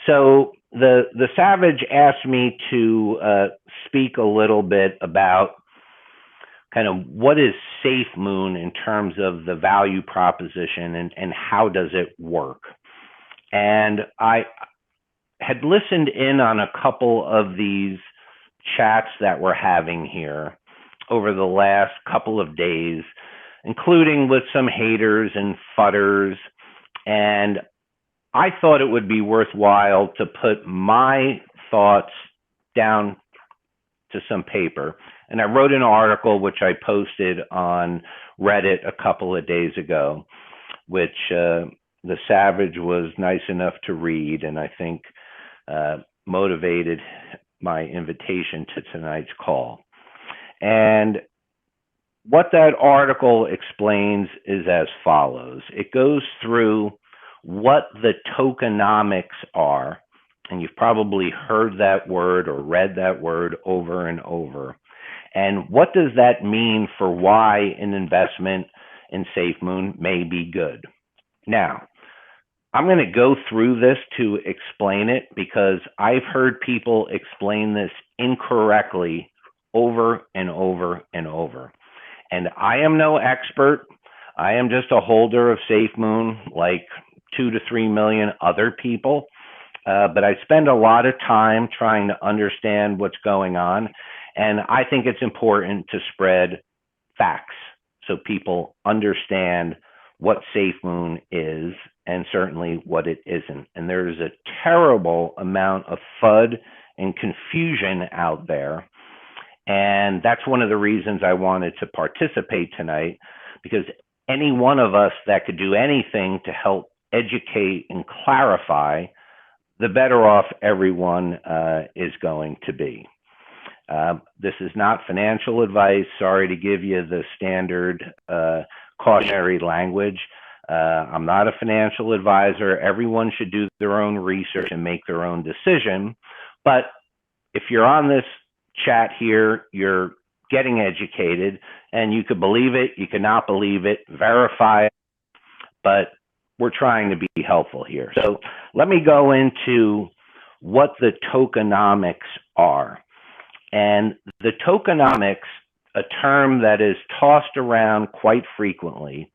So the Savage asked me to speak a little bit about kind of what is Safemoon in terms of the value proposition and how does it work. And I had listened in on a couple of these chats that we're having here over the last couple of days, including with some haters and fudders. And I thought it would be worthwhile to put my thoughts down to some paper. And I wrote an article which I posted on Reddit a couple of days ago, which the Savage was nice enough to read, and I think motivated my invitation to tonight's call. And what that article explains is as follows. It goes through what the tokenomics are, and you've probably heard that word or read that word over and over. And what does that mean for why an investment in Safemoon may be good? Now, I'm going to go through this to explain it because I've heard people explain this incorrectly over and over and over. And I am no expert. I am just a holder of Safemoon, like 2 to 3 million other people. But I spend a lot of time trying to understand what's going on. And I think it's important to spread facts so people understand what Safemoon is and certainly what it isn't. And there's a terrible amount of FUD and confusion out there. And that's one of the reasons I wanted to participate tonight, because any one of us that could do anything to help educate and clarify, the better off everyone is going to be. This is not financial advice. Sorry to give you the standard cautionary language. I'm not a financial advisor. Everyone should do their own research and make their own decision. But if you're on this chat here, you're getting educated, and you could believe it, you could not believe it, verify it, but we're trying to be helpful here. So let me go into what the tokenomics are. And the tokenomics, a term that is tossed around quite frequently,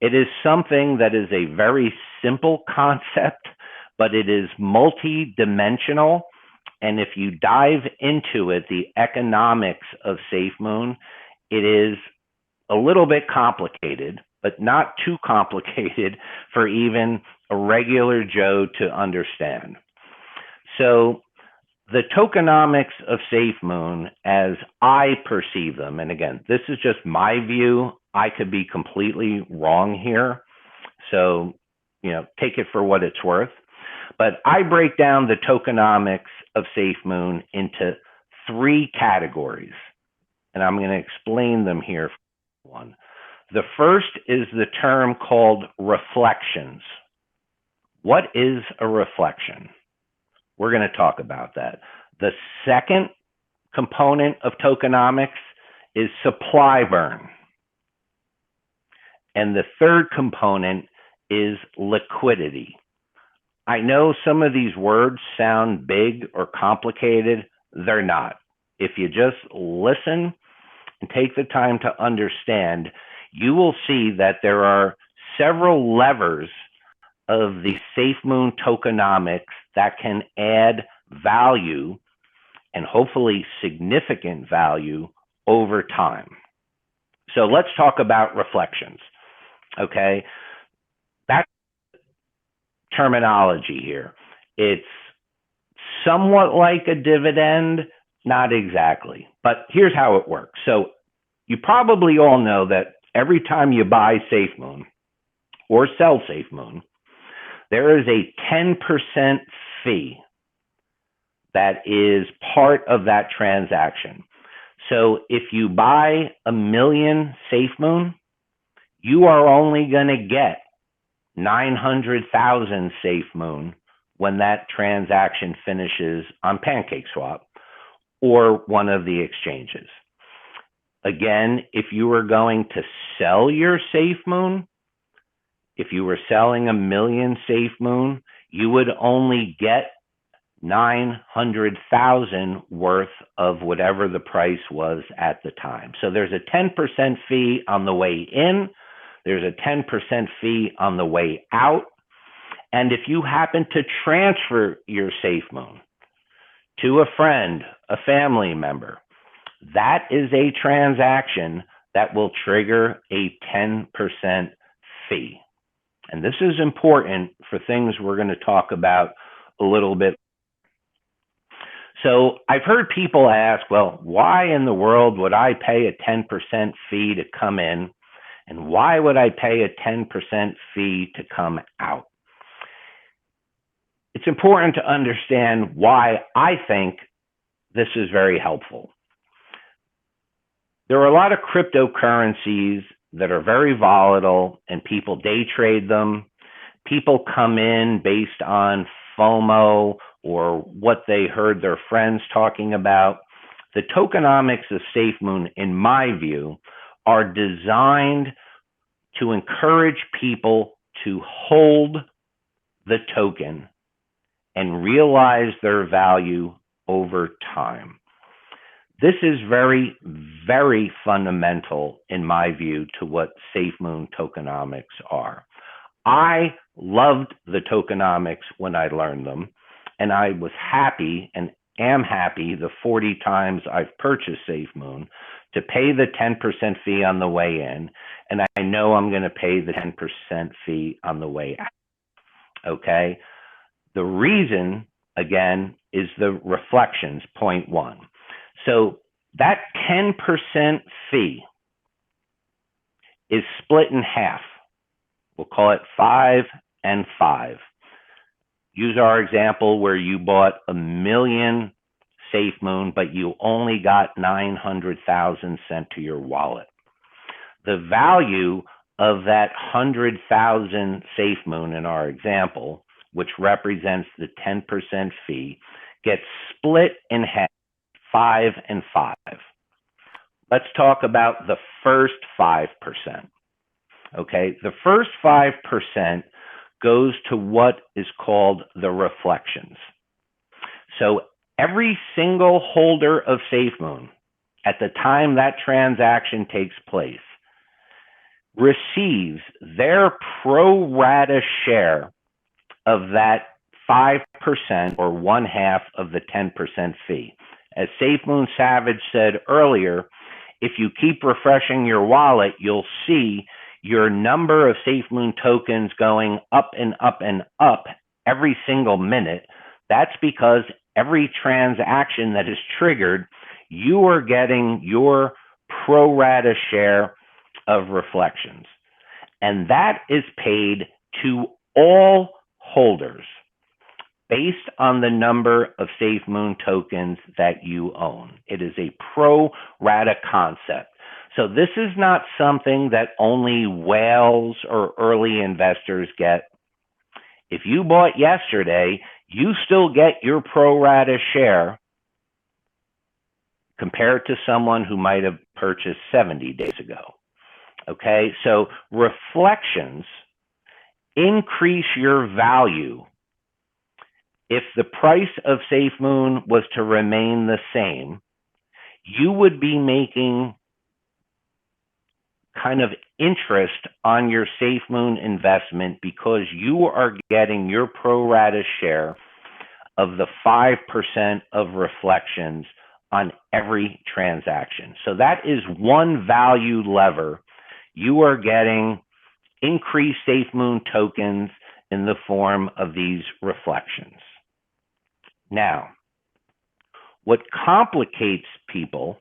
it is something that is a very simple concept, but it is multi-dimensional. And if you dive into it, the economics of Safemoon, it is a little bit complicated, but not too complicated for even a regular Joe to understand. So the tokenomics of Safemoon, as I perceive them, and again, this is just my view, I could be completely wrong here. So, take it for what it's worth. But I break down the tokenomics of Safemoon into 3 categories, and I'm going to explain them here. One. The first is the term called reflections. What is a reflection? We're going to talk about that. The second component of tokenomics is supply burn. And the third component is liquidity. I know some of these words sound big or complicated. They're not. If you just listen and take the time to understand, you will see that there are several levers of the Safemoon tokenomics that can add value, and hopefully significant value, over time. So let's talk about reflections. Okay, that's terminology here. It's somewhat like a dividend, not exactly, but here's how it works. So you probably all know that every time you buy Safemoon or sell Safemoon, there is a 10% fee that is part of that transaction. So if you buy 1 million Safemoon, you are only going to get 900,000 Safemoon when that transaction finishes on PancakeSwap or one of the exchanges. Again, if you were going to sell your Safemoon, if you were selling 1 million Safemoon, you would only get 900,000 worth of whatever the price was at the time. So there's a 10% fee on the way in. There's a 10% fee on the way out. And if you happen to transfer your Safemoon to a friend, a family member, that is a transaction that will trigger a 10% fee. And this is important for things we're going to talk about a little bit. So I've heard people ask, well, why in the world would I pay a 10% fee to come in? And why would I pay a 10% fee to come out? It's important to understand why I think this is very helpful. There are a lot of cryptocurrencies that are very volatile and people day trade them. People come in based on FOMO or what they heard their friends talking about. The tokenomics of Safemoon, in my view, are designed to encourage people to hold the token and realize their value over time. This is very, very fundamental, in my view, to what Safemoon tokenomics are. I loved the tokenomics when I learned them, and I was happy and am happy the 40 times I've purchased Safemoon to pay the 10% fee on the way in, and I know I'm going to pay the 10% fee on the way out. Okay? The reason, again, is the reflections, point one. So that 10% fee is split in half. We'll call it 5 and 5. Use our example where you bought 1 million Safemoon, but you only got 900,000 sent to your wallet. The value of that 100,000 Safemoon in our example, which represents the 10% fee, gets split in half, 5 and 5. Let's talk about the first 5%. Okay, the first 5% goes to what is called the reflections. So every single holder of Safemoon at the time that transaction takes place receives their pro rata share of that 5% or 1/2 of the 10% fee. As Safemoon Savage said earlier, if you keep refreshing your wallet, you'll see your number of Safemoon tokens going up and up and up every single minute. That's because every transaction that is triggered, you are getting your pro rata share of reflections. And that is paid to all holders based on the number of Safemoon tokens that you own. It is a pro rata concept. So this is not something that only whales or early investors get. If you bought yesterday, you still get your pro rata share compared to someone who might have purchased 70 days ago. Okay, so reflections increase your value. If the price of Safemoon was to remain the same, you would be making kind of interest on your Safemoon investment because you are getting your pro rata share of the 5% of reflections on every transaction. So that is one value lever. You are getting increased Safemoon tokens in the form of these reflections. Now, what complicates people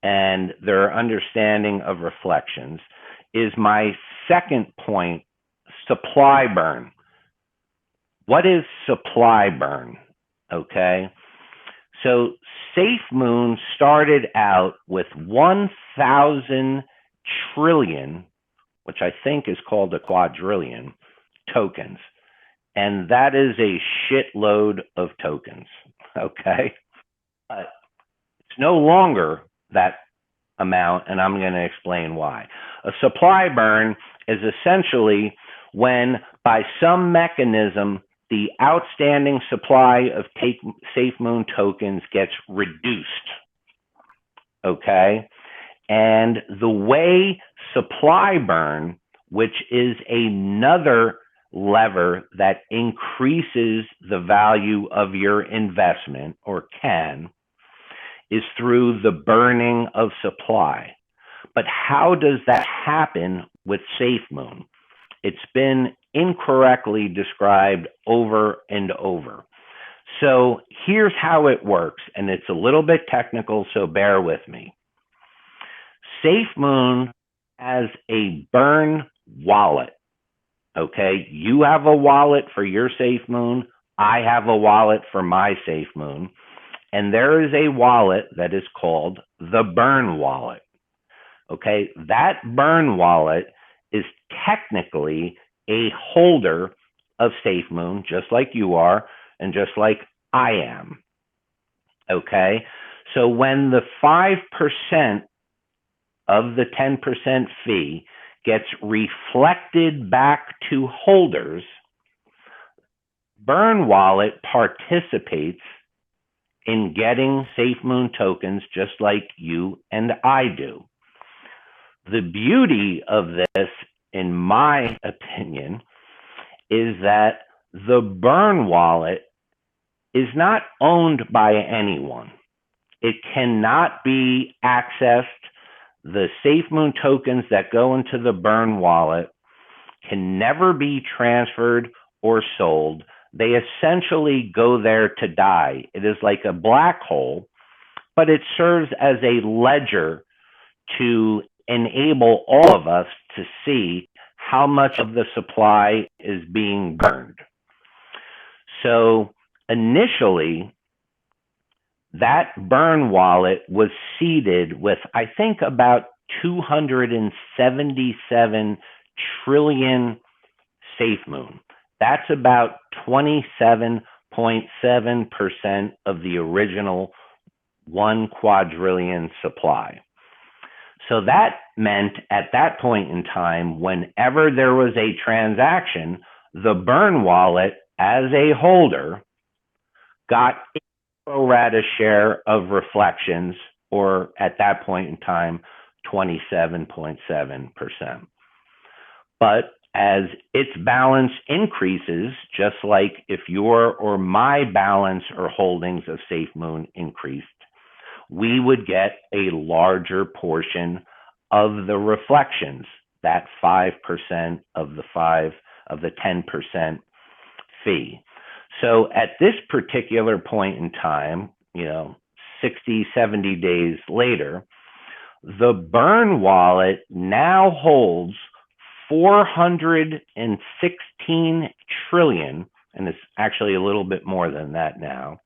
and their understanding of reflections is my second point, supply burn. What is supply burn? Okay, so Safemoon started out with 1,000 trillion, which I think is called a quadrillion, tokens. And that is a shitload of tokens, okay? But it's no longer that amount, and I'm going to explain why. A supply burn is essentially when, by some mechanism, the outstanding supply of Safemoon tokens gets reduced. Okay. And the way supply burn, which is another lever that increases the value of your investment, or can, is through the burning of supply. But how does that happen with Safemoon? It's been incorrectly described over and over. So here's how it works, and it's a little bit technical, so bear with me. Safemoon has a burn wallet. Okay, you have a wallet for your Safemoon. I have a wallet for my Safemoon. And there is a wallet that is called the burn wallet. Okay, that burn wallet is technically a holder of Safemoon, just like you are, and just like I am. Okay, so when the 5% of the 10% fee gets reflected back to holders, Burn Wallet participates in getting Safemoon tokens just like you and I do. The beauty of this, in my opinion, is that the Burn Wallet is not owned by anyone. It cannot be accessed. The Safemoon tokens that go into the Burn Wallet can never be transferred or sold. They essentially go there to die. It is like a black hole, but it serves as a ledger to enable all of us to see how much of the supply is being burned. So initially, that burn wallet was seeded with, I think, about 277 trillion Safemoon. That's about 27.7% of the original 1 quadrillion supply. So that meant at that point in time, whenever there was a transaction, the burn wallet as a holder got a pro rata share of reflections, or at that point in time, 27.7%. But as its balance increases, just like if your or my balance or holdings of Safemoon increased, we would get a larger portion of the reflections, that 5% of the 10% fee. So at this particular point in time, 60, 70 days later, the burn wallet now holds 416 trillion, and it's actually a little bit more than that now,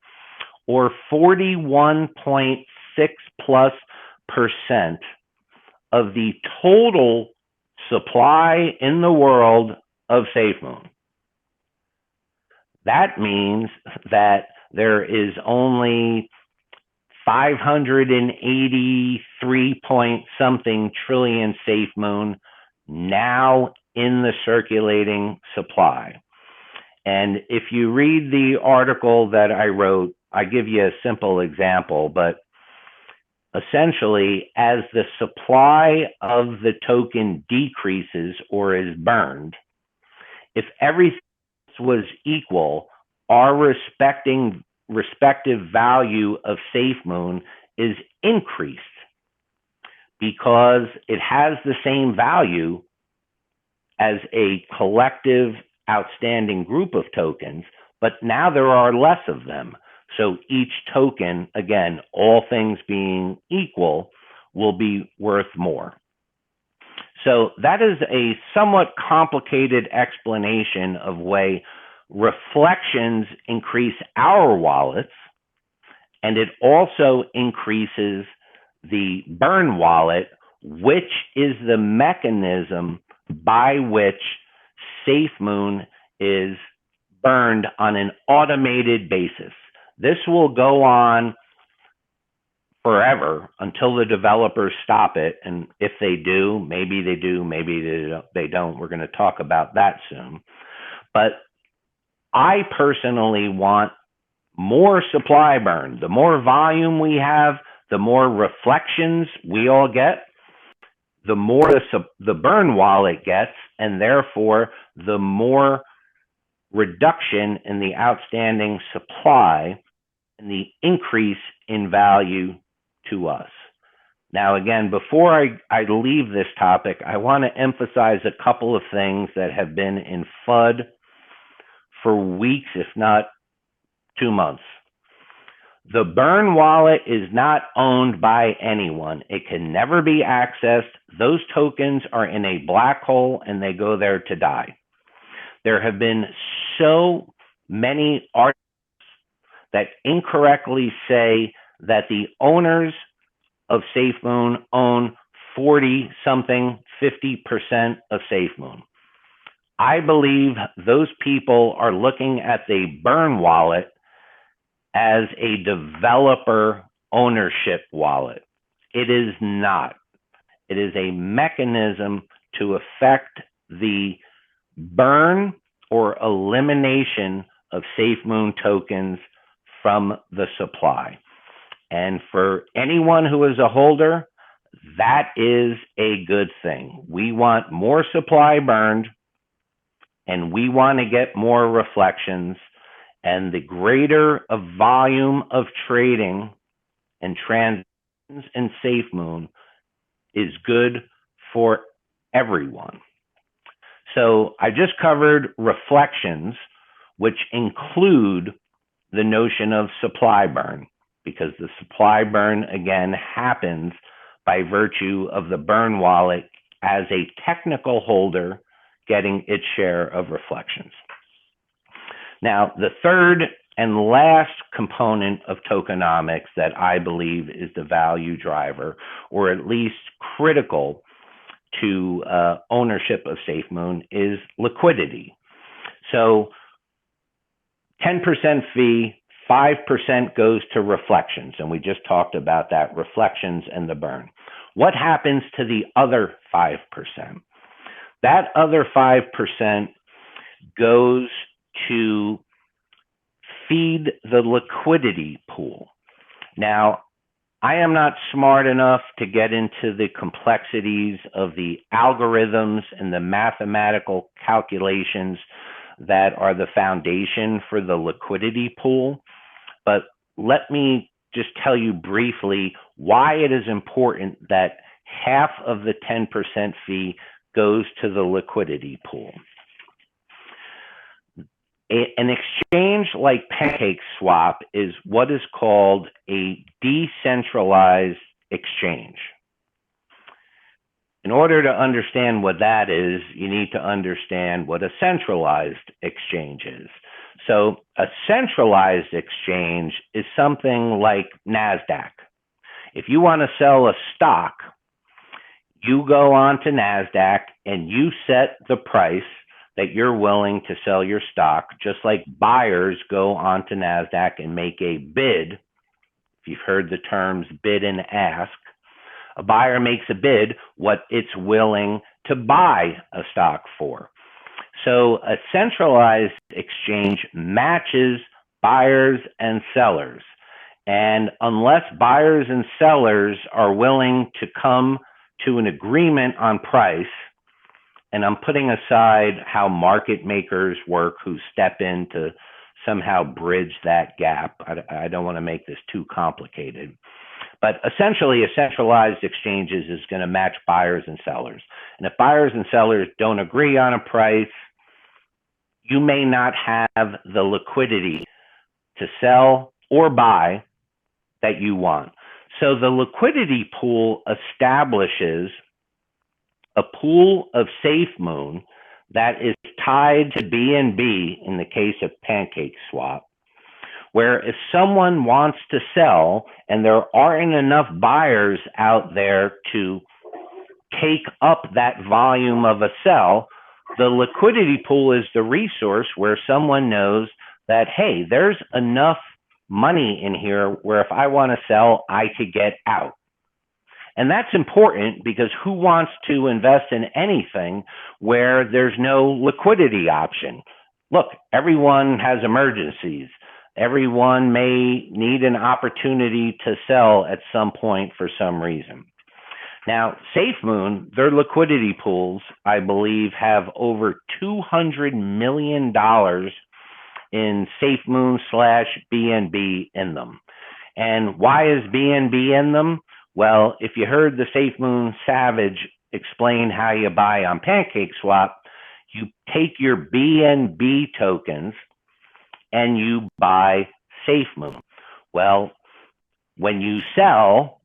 or 41.6+% of the total supply in the world of Safemoon. That means that there is only 583 point something trillion Safemoon now in the circulating supply. And if you read the article that I wrote, I give you a simple example, but essentially, as the supply of the token decreases or is burned, if everything was equal, our respective value of Safemoon is increased because it has the same value as a collective outstanding group of tokens, but now there are less of them. So each token, again, all things being equal, will be worth more. So that is a somewhat complicated explanation of way reflections increase our wallets, and it also increases the burn wallet, which is the mechanism by which Safemoon is burned on an automated basis. This will go on forever until the developers stop it. And if they do, maybe they don't. We're going to talk about that soon. But I personally want more supply burn. The more volume we have, the more reflections we all get, the more the burn wallet gets, and therefore the more reduction in the outstanding supply and the increase in value to us. Now, again, before I leave this topic, I want to emphasize a couple of things that have been in FUD for weeks, if not 2 months. The burn wallet is not owned by anyone. It can never be accessed. Those tokens are in a black hole and they go there to die. There have been so many articles that incorrectly say that the owners of Safemoon own 40-something, 50% of Safemoon. I believe those people are looking at the burn wallet as a developer ownership wallet. It is not. It is a mechanism to affect the burn or elimination of Safemoon tokens from the supply. And for anyone who is a holder, that is a good thing. We want more supply burned, and we want to get more reflections. And the greater a volume of trading and transactions in Safemoon is good for everyone. So I just covered reflections, which include the notion of supply burn, because the supply burn, again, happens by virtue of the burn wallet as a technical holder getting its share of reflections. Now, the third and last component of tokenomics that I believe is the value driver, or at least critical to ownership of Safemoon, is liquidity. So 10% fee, 5% goes to reflections, and we just talked about that, reflections and the burn. What happens to the other 5%? That other 5% goes to feed the liquidity pool. Now, I am not smart enough to get into the complexities of the algorithms and the mathematical calculations that are the foundation for the liquidity pool, but let me just tell you briefly why it is important that half of the 10% fee goes to the liquidity pool. An exchange like PancakeSwap is what is called a decentralized exchange. In order to understand what that is, you need to understand what a centralized exchange is. So a centralized exchange is something like NASDAQ. If you want to sell a stock, you go on to NASDAQ and you set the price that you're willing to sell your stock, just like buyers go onto NASDAQ and make a bid. If you've heard the terms bid and ask, a buyer makes a bid what it's willing to buy a stock for. So a centralized exchange matches buyers and sellers. And unless buyers and sellers are willing to come to an agreement on price, and I'm putting aside how market makers work who step in to somehow bridge that gap. I don't want to make this too complicated. But essentially, a centralized exchange is going to match buyers and sellers. And if buyers and sellers don't agree on a price, you may not have the liquidity to sell or buy that you want. So the liquidity pool establishes a pool of Safemoon that is tied to BNB in the case of PancakeSwap, where if someone wants to sell and there aren't enough buyers out there to take up that volume of a sell, the liquidity pool is the resource where someone knows that, hey, there's enough money in here where if I want to sell, I could get out. And that's important because who wants to invest in anything where there's no liquidity option? look, everyone has emergencies. Everyone may need an opportunity to sell at some point for some reason. Now, Safemoon, their liquidity pools, I believe, have over $200 million in Safemoon slash BNB in them. And why is BNB in them? Well, if you heard the Safemoon Savage explain how you buy on PancakeSwap, you take your BNB tokens and you buy Safemoon. Well, when you sell,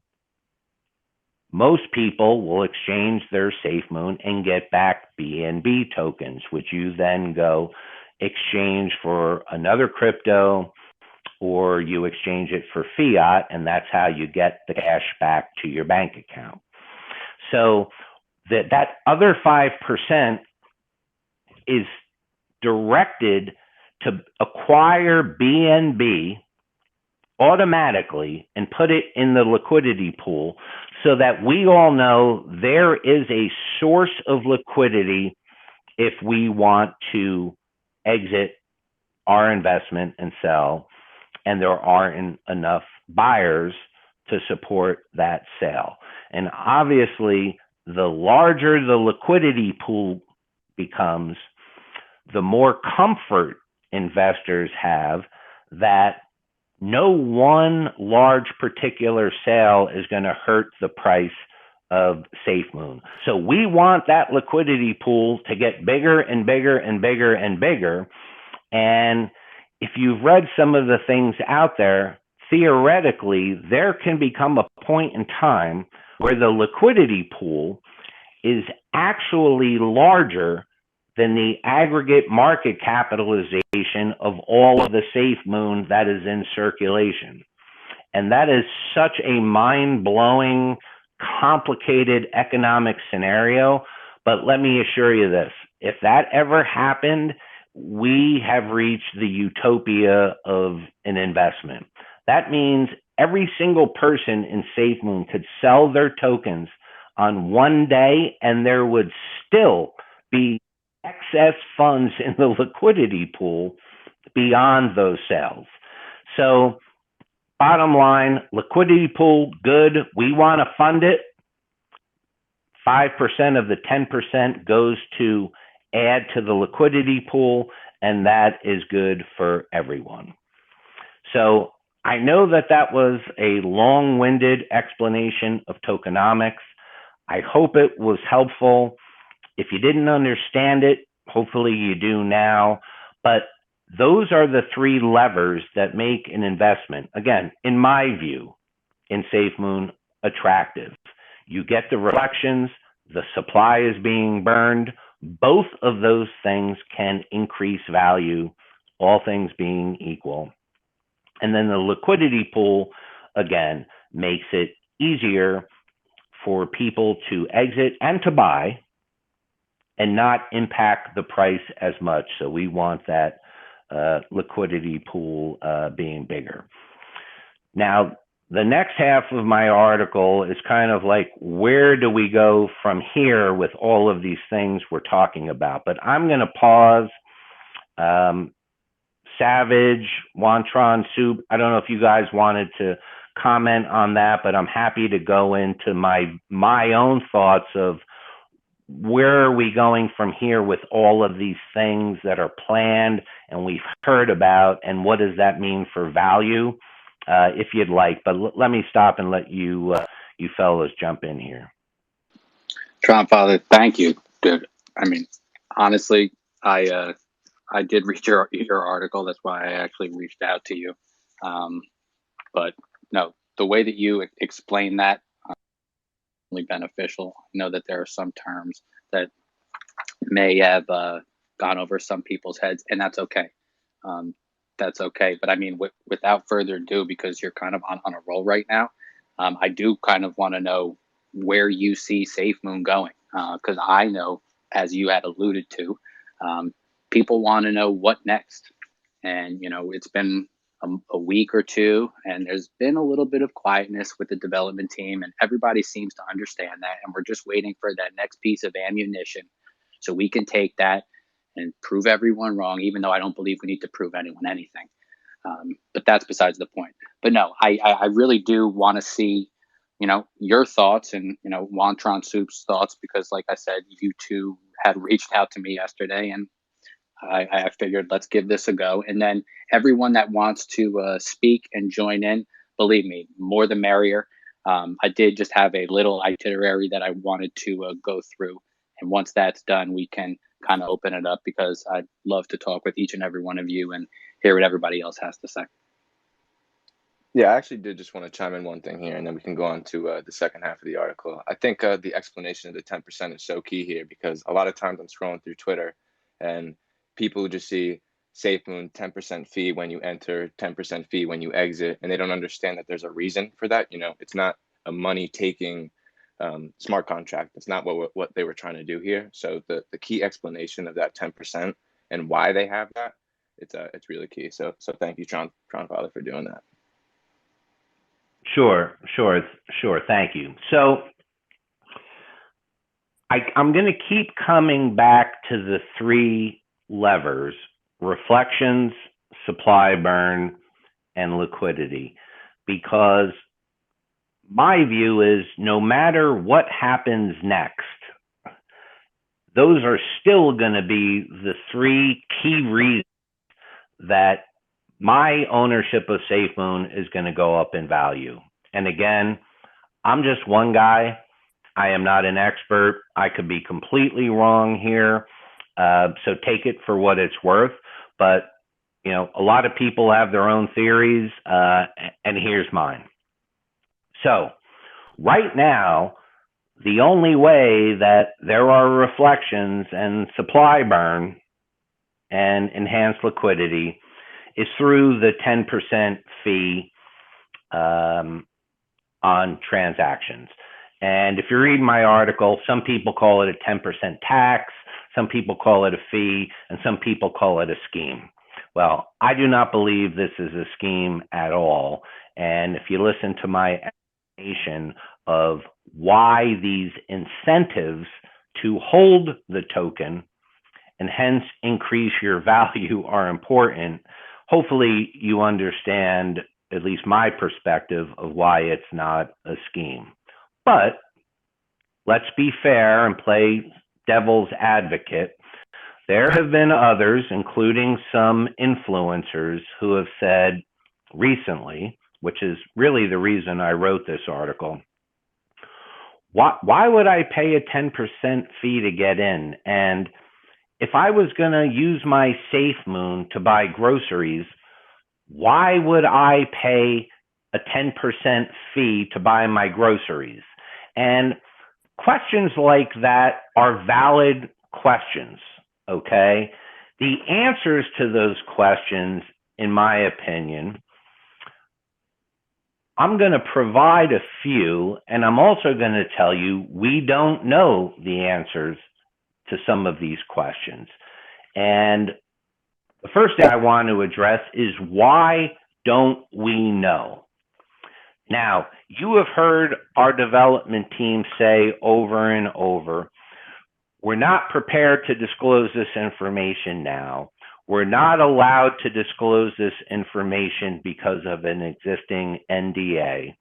most people will exchange their Safemoon and get back BNB tokens, which you then go exchange for another crypto, or you exchange it for fiat, and that's how you get the cash back to your bank account. So that other 5% is directed to acquire BNB automatically and put it in the liquidity pool so that we all know there is a source of liquidity if we want to exit our investment and sell, and there aren't enough buyers to support that sale. And obviously, the larger the liquidity pool becomes, the more comfort investors have that no one large particular sale is going to hurt the price of Safemoon. So we want that liquidity pool to get bigger and bigger and bigger and bigger. And if you've read some of the things out there, theoretically, there can become a point in time where the liquidity pool is actually larger than the aggregate market capitalization of all of the Safemoon that is in circulation. And that is such a mind-blowing, complicated economic scenario. But let me assure you this, if that ever happened, we have reached the utopia of an investment. That means every single person in Safemoon could sell their tokens on one day, and there would still be excess funds in the liquidity pool beyond those sales. So bottom line, liquidity pool, good. We want to fund it. 5% of the 10% goes to add to the liquidity pool, and that is good for everyone. So I know that was a long-winded explanation of tokenomics. I hope it was helpful. If you didn't understand it, hopefully you do now. But those are the three levers that make an investment, again, in my view, in Safemoon, attractive. You get the reflections, the supply is being burned. Both of those things can increase value, all things being equal. And then the liquidity pool, again, makes it easier for people to exit and to buy and not impact the price as much. So we want that liquidity pool being bigger. Now, the next half of my article is kind of like, where do we go from here with all of these things we're talking about? But I'm going to pause. Savage, Wantron, Soup, I don't know if you guys wanted to comment on that, but I'm happy to go into my own thoughts of where are we going from here with all of these things that are planned and we've heard about, and what does that mean for value, if you'd like. But let me stop and let you fellows jump in here. Trump Father, thank you, dude. I mean, honestly, I did read your article. That's why I actually reached out to you. But no, the way that you explain that really beneficial. I know that there are some terms that may have gone over some people's heads, and that's okay. That's okay. But I mean, without further ado, because you're kind of on a roll right now, I do kind of want to know where you see Safemoon going, because I know, as you had alluded to, people want to know what next. And, you know, it's been a week or two, and there's been a little bit of quietness with the development team, and everybody seems to understand that. And we're just waiting for that next piece of ammunition so we can take that and prove everyone wrong, even though I don't believe we need to prove anyone anything. But that's besides the point. But no, I really do want to see, your thoughts and, Wantron Soup's thoughts, because like I said, you two had reached out to me yesterday, and I figured let's give this a go. And then everyone that wants to speak and join in, believe me, more the merrier. I did just have a little itinerary that I wanted to go through. And once that's done, we can kind of open it up, because I'd love to talk with each and every one of you and hear what everybody else has to say. Yeah, I actually did just want to chime in one thing here, and then we can go on to the second half of the article. I think the explanation of the 10% is so key here, because a lot of times I'm scrolling through Twitter and people just see Safemoon 10% fee when you enter, 10% fee when you exit, and they don't understand that there's a reason for that. It's not a money-taking smart contract. That's not what they were trying to do here. So the key explanation of that 10% and why they have that, it's really key. So thank you, Tron Father, for doing that. Sure. Thank you. So I'm going to keep coming back to the three levers: reflections, supply burn, and liquidity, because my view is no matter what happens next, those are still going to be the three key reasons that my ownership of Safemoon is going to go up in value. And again, I'm just one guy. I am not an expert. I could be completely wrong here. So take it for what it's worth. But, a lot of people have their own theories, and here's mine. So right now, the only way that there are reflections and supply burn and enhanced liquidity is through the 10% fee on transactions. And if you read my article, some people call it a 10% tax, some people call it a fee, and some people call it a scheme. Well, I do not believe this is a scheme at all. And if you listen to my explanation of why these incentives to hold the token and hence increase your value are important, hopefully you understand at least my perspective of why it's not a scheme. But let's be fair and play devil's advocate. There have been others, including some influencers, who have said recently, which is really the reason I wrote this article, why would I pay a 10% fee to get in? And if I was going to use my Safemoon to buy groceries, why would I pay a 10% fee to buy my groceries? And questions like that are valid questions, okay? The answers to those questions, in my opinion, I'm going to provide a few, and I'm also going to tell you we don't know the answers to some of these questions. And the first thing I want to address is, why don't we know? Now, you have heard our development team say over and over, we're not prepared to disclose this information now. We're not allowed to disclose this information because of an existing NDA.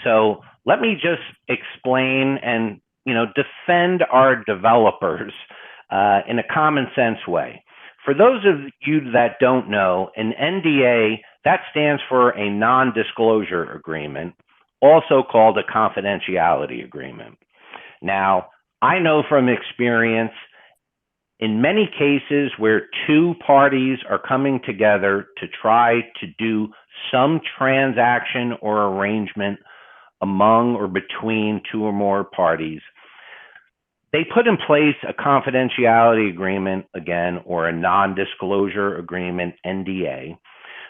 So let me just explain and defend our developers in a common sense way. For those of you that don't know, an NDA, that stands for a non-disclosure agreement, also called a confidentiality agreement. Now, I know from experience, in many cases where two parties are coming together to try to do some transaction or arrangement among or between two or more parties, they put in place a confidentiality agreement, again, or a non-disclosure agreement, NDA,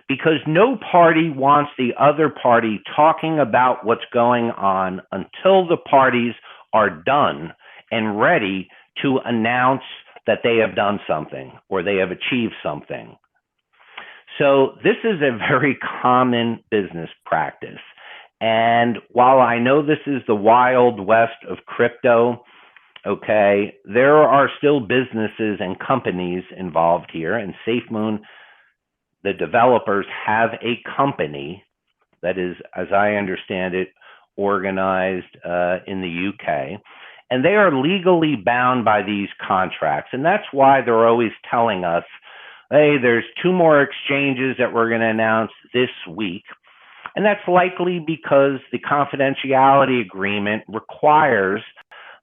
because no party wants the other party talking about what's going on until the parties are done and ready to announce that they have done something or they have achieved something. So this is a very common business practice. And while I know this is the wild west of crypto, Okay, there are still businesses and companies involved here, and Safemoon, the developers have a company that is, as I understand it, organized in the UK. And they are legally bound by these contracts. And that's why they're always telling us, hey, there's 2 more exchanges that we're going to announce this week. And that's likely because the confidentiality agreement requires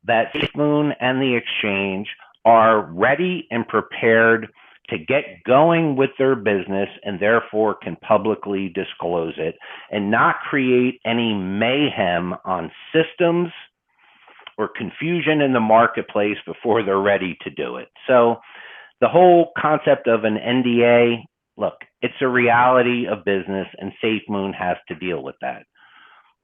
that Safemoon and the exchange are ready and prepared to get going with their business and therefore can publicly disclose it and not create any mayhem on systems or confusion in the marketplace before they're ready to do it. So the whole concept of an NDA, look, it's a reality of business and Safemoon has to deal with that.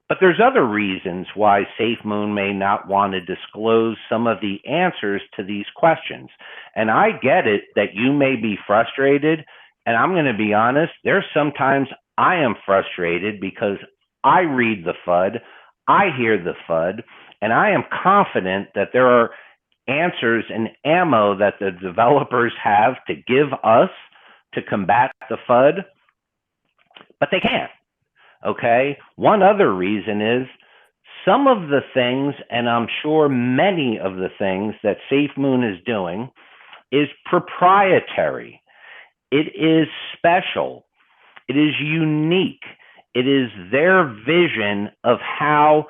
But there's other reasons why Safemoon may not want to disclose some of the answers to these questions. And I get it that you may be frustrated. And I'm going to be honest, there's sometimes I am frustrated because I read the FUD, I hear the FUD, and I am confident that there are answers and ammo that the developers have to give us to combat the FUD, but they can't. Okay. One other reason is some of the things, and I'm sure many of the things that Safemoon is doing is proprietary. It is special. It is unique. It is their vision of how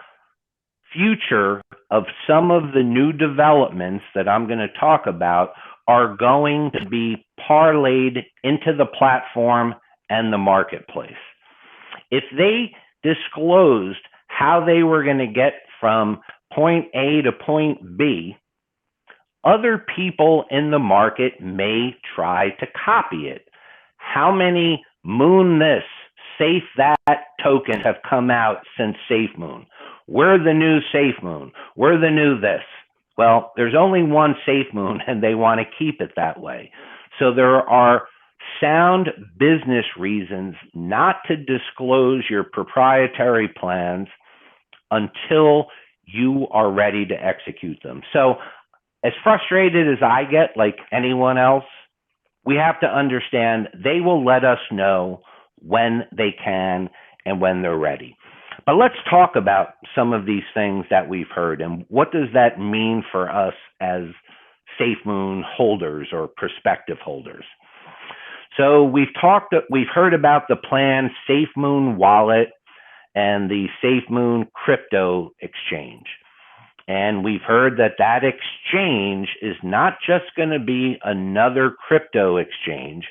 future of some of the new developments that I'm going to talk about are going to be parlayed into the platform and the marketplace. If they disclosed how they were going to get from point A to point B, other people in the market may try to copy it. How many Moon this, Safe that tokens have come out since Safemoon? We're the new Safemoon. We're the new this. Well, there's only one Safemoon and they want to keep it that way. So there are sound business reasons not to disclose your proprietary plans until you are ready to execute them. So as frustrated as I get, like anyone else, we have to understand they will let us know when they can and when they're ready. But let's talk about some of these things that we've heard and what does that mean for us as Safemoon holders or prospective holders. So we've heard about the planned Safemoon wallet and the Safemoon crypto exchange. And we've heard that that exchange is not just going to be another crypto exchange,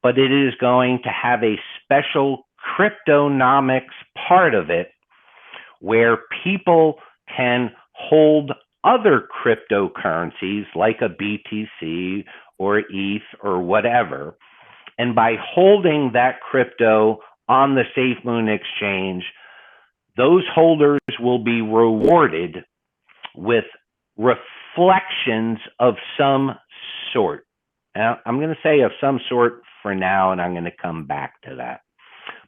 but it is going to have a special cryptonomics part of it where people can hold other cryptocurrencies like a BTC or ETH or whatever. And by holding that crypto on the Safemoon exchange, those holders will be rewarded with reflections of some sort. Now, I'm going to say of some sort for now, and I'm going to come back to that.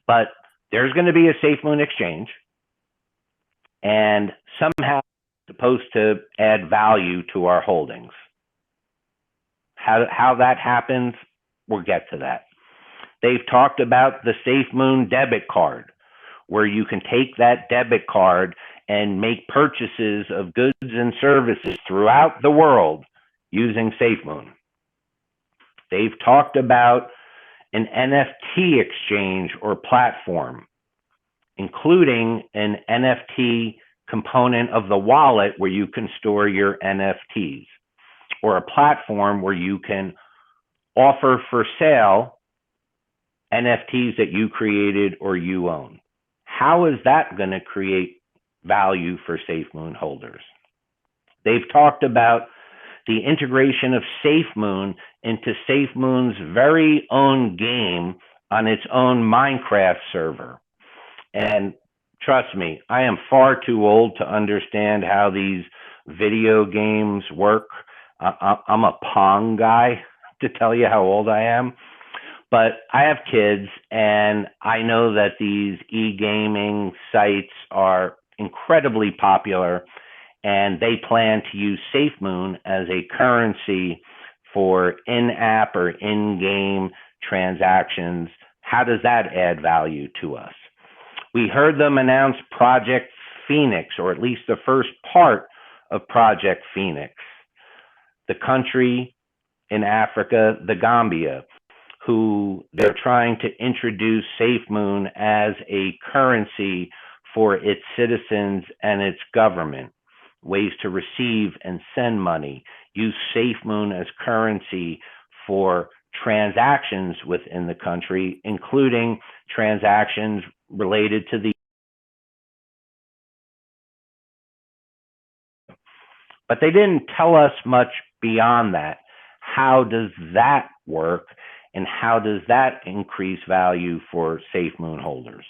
But there's going to be a Safemoon exchange, and somehow it's supposed to add value to our holdings. How that happens, we'll get to that. They've talked about the Safemoon debit card, where you can take that debit card and make purchases of goods and services throughout the world using Safemoon. They've talked about an NFT exchange or platform, including an NFT component of the wallet where you can store your NFTs, or a platform where you can offer for sale NFTs that you created or you own. How is that going to create value for Safemoon holders? They've talked about the integration of Safemoon into Safemoon's very own game on its own Minecraft server. And trust me, I am far too old to understand how these video games work. I'm a Pong guy, to tell you how old I am. But I have kids, and I know that these e-gaming sites are incredibly popular, and they plan to use Safemoon as a currency for in-app or in-game transactions. How does that add value to us? We heard them announce Project Phoenix, or at least the first part of Project Phoenix. The country in Africa, the Gambia, who they're trying to introduce Safemoon as a currency for its citizens and its government, ways to receive and send money, use Safemoon as currency for transactions within the country, including transactions related to the. But they didn't tell us much beyond that. How does that work, and how does that increase value for Safemoon holders?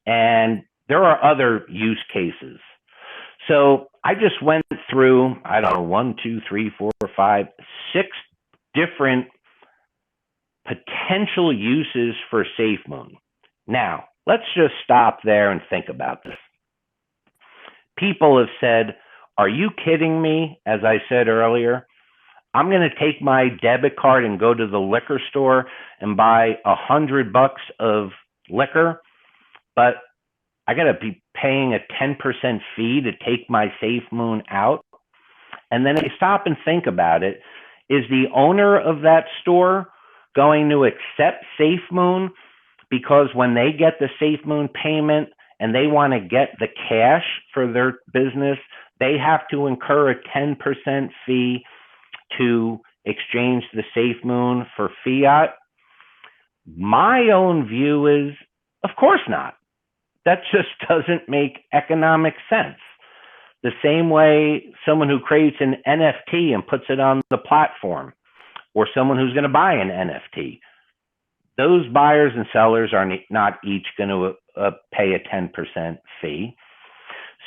And there are other use cases. So I just went through, I don't know, 1, 2, 3, 4, 5, 6 different potential uses for Safemoon. Now, let's just stop there and think about this. People have said, are you kidding me? As I said earlier, I'm going to take my debit card and go to the liquor store and buy $100 of liquor, but I got to be paying a 10% fee to take my Safemoon out. And then I stop and think about it. Is the owner of that store going to accept Safemoon because when they get the Safemoon payment and they want to get the cash for their business, they have to incur a 10% fee to exchange the Safemoon for fiat? My own view is, of course not. That just doesn't make economic sense. The same way someone who creates an NFT and puts it on the platform, or someone who's going to buy an NFT, those buyers and sellers are not each going to pay a 10% fee.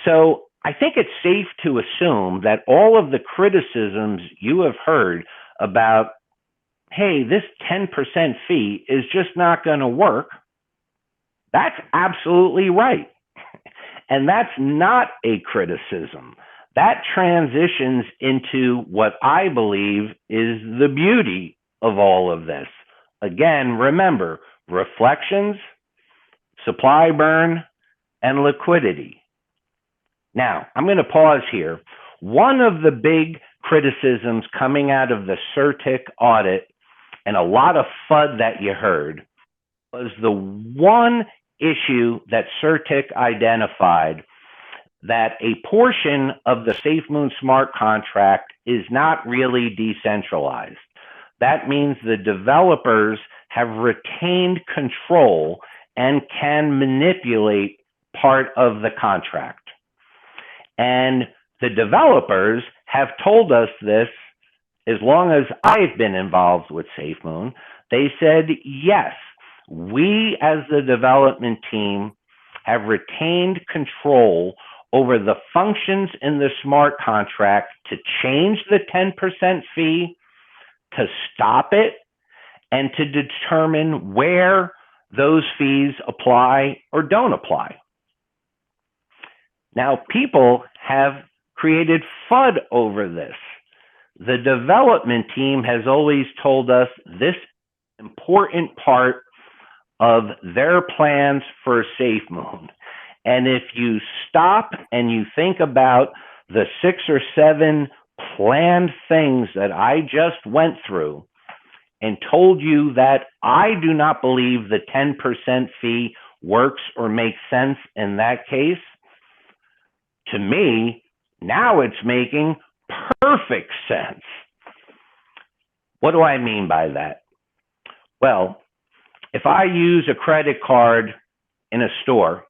So I think it's safe to assume that all of the criticisms you have heard about, hey, this 10% fee is just not going to work, that's absolutely right. And that's not a criticism. That transitions into what I believe is the beauty of all of this. Again, remember, reflections, supply burn, and liquidity. Now, I'm going to pause here. One of the big criticisms coming out of the CerTIC audit, and a lot of FUD that you heard, was the one issue that CerTIC identified, that a portion of the Safemoon smart contract is not really decentralized. That means the developers have retained control and can manipulate part of the contract. And the developers have told us this as long as I've been involved with Safemoon. They said, yes, we as the development team have retained control over the functions in the smart contract to change the 10% fee, to stop it, and to determine where those fees apply or don't apply. Now, people have created FUD over this. The development team has always told us this important part of their plans for Safemoon. And if you stop and you think about the 6 or 7 planned things that I just went through and told you that I do not believe the 10% fee works or makes sense in that case, to me, now it's making perfect sense. What do I mean by that? Well, if I use a credit card in a store,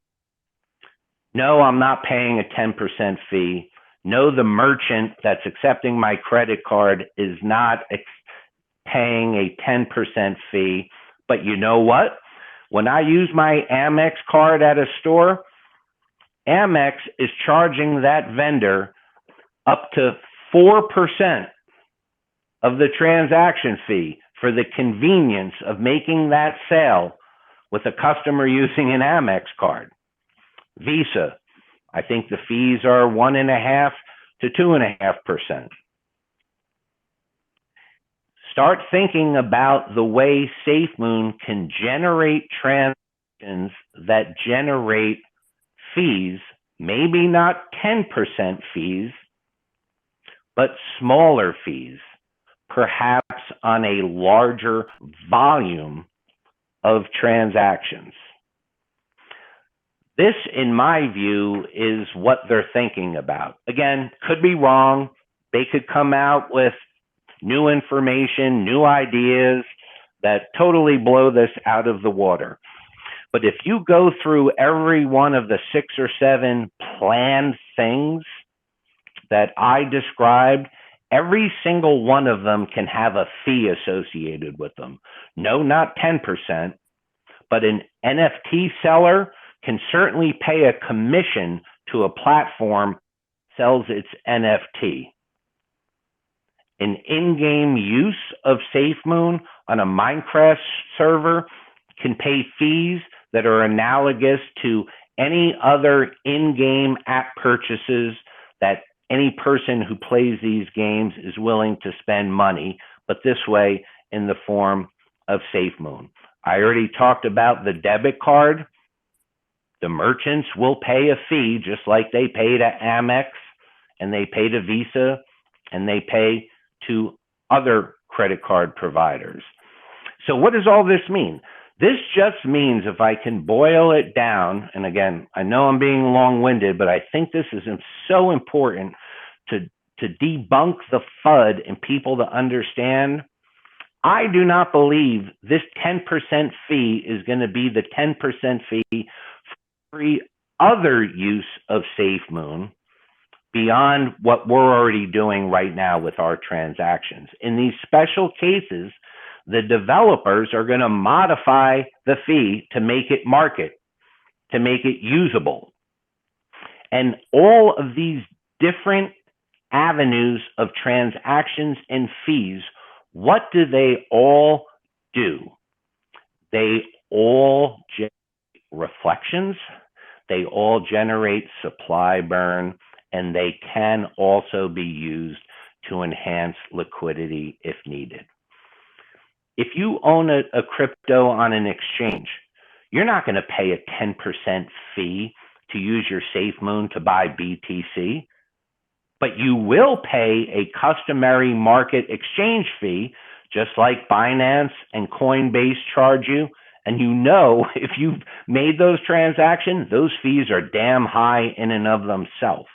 no, I'm not paying a 10% fee. No, the merchant that's accepting my credit card is not paying a 10% fee. But you know what? When I use my Amex card at a store, Amex is charging that vendor up to 4% of the transaction fee for the convenience of making that sale with a customer using an Amex card. Visa, I think the fees are 1.5% to 2.5%. Start thinking about the way Safemoon can generate transactions that generate fees, maybe not 10% fees, but smaller fees, perhaps on a larger volume of transactions. This, in my view, is what they're thinking about. Again, could be wrong. They could come out with new information, new ideas that totally blow this out of the water. But if you go through every one of the 6 or 7 planned things that I described, every single one of them can have a fee associated with them. No, not 10%, but an NFT seller can certainly pay a commission to a platform that sells its NFT. An in-game use of Safemoon on a Minecraft server can pay fees that are analogous to any other in-game app purchases that any person who plays these games is willing to spend money, but this way in the form of Safemoon. I already talked about the debit card. The merchants will pay a fee just like they pay to Amex and they pay to Visa and they pay to other credit card providers. So what does all this mean? This just means, if I can boil it down, and again, I know I'm being long-winded, but I think this is so important to debunk the FUD and people to understand. I do not believe this 10% fee is going to be the 10% fee for every other use of Safemoon beyond what we're already doing right now with our transactions. In these special cases, the developers are going to modify the fee to make it market, to make it usable. And all of these different avenues of transactions and fees, what do they all do? They all generate reflections, they all generate supply burn, and they can also be used to enhance liquidity if needed. If you own a crypto on an exchange, you're not going to pay a 10% fee to use your Safemoon to buy BTC, but you will pay a customary market exchange fee, just like Binance and Coinbase charge you. And you know, if you've made those transactions, those fees are damn high in and of themselves.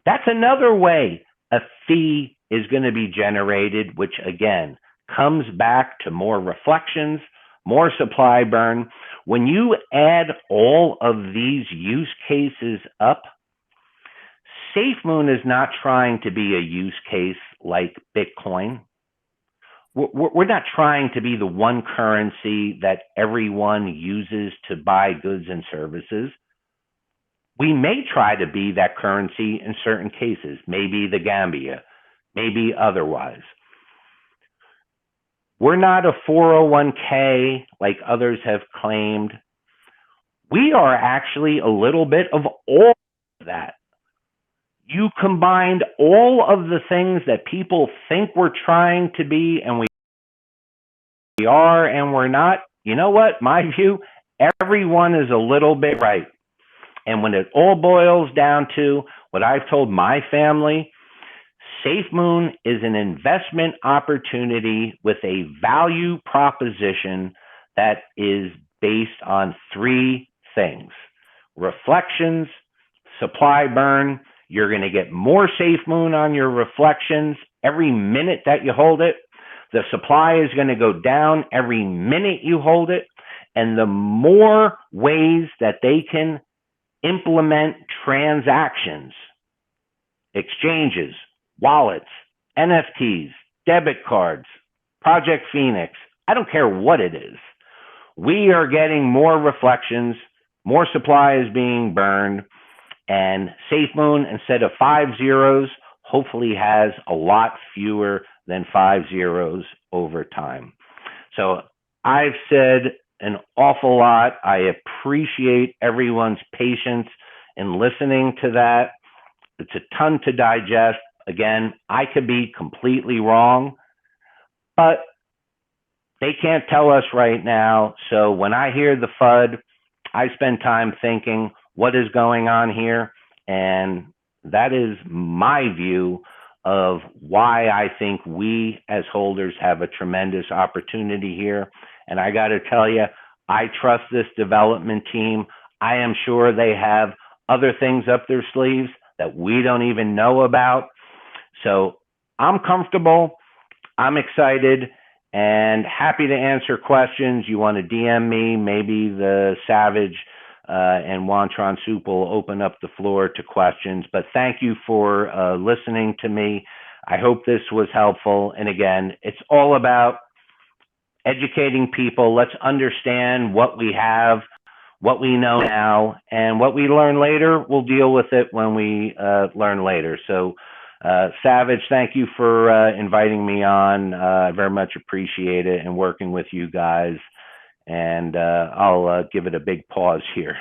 That's another way a fee is going to be generated, which again comes back to more reflections, more supply burn. When you add all of these use cases up, Safemoon is not trying to be a use case like Bitcoin. We're not trying to be the one currency that everyone uses to buy goods and services. We may try to be that currency in certain cases, maybe the Gambia, maybe otherwise. We're not a 401k like others have claimed. We are actually a little bit of all of that. You combined all of the things that people think we're trying to be, and we are and we're not. You know what? My view, everyone is a little bit right. And when it all boils down to what I've told my family, Safemoon is an investment opportunity with a value proposition that is based on 3 things: reflections, supply burn. You're going to get more Safemoon on your reflections every minute that you hold it. The supply is going to go down every minute you hold it. And the more ways that they can implement transactions, exchanges, wallets, NFTs, debit cards, Project Phoenix, I don't care what it is. We are getting more reflections, more supply is being burned, and SafeMoon, instead of 5 zeros, hopefully has a lot fewer than 5 zeros over time. So I've said an awful lot. I appreciate everyone's patience in listening to that. It's a ton to digest. Again, I could be completely wrong, but they can't tell us right now. So when I hear the FUD, I spend time thinking, what is going on here? And that is my view of why I think we as holders have a tremendous opportunity here. And I got to tell you, I trust this development team. I am sure they have other things up their sleeves that we don't even know about. So I'm comfortable. I'm excited and happy to answer questions. You want to DM me, maybe the Savage and Wantron Soup will open up the floor to questions. But thank you for listening to me. I hope this was helpful. And again, it's all about educating people. Let's understand what we have, what we know now, and what we learn later, we'll deal with it when we learn later. So, Savage, thank you for inviting me on. I very much appreciate it and working with you guys. And I'll give it a big pause here.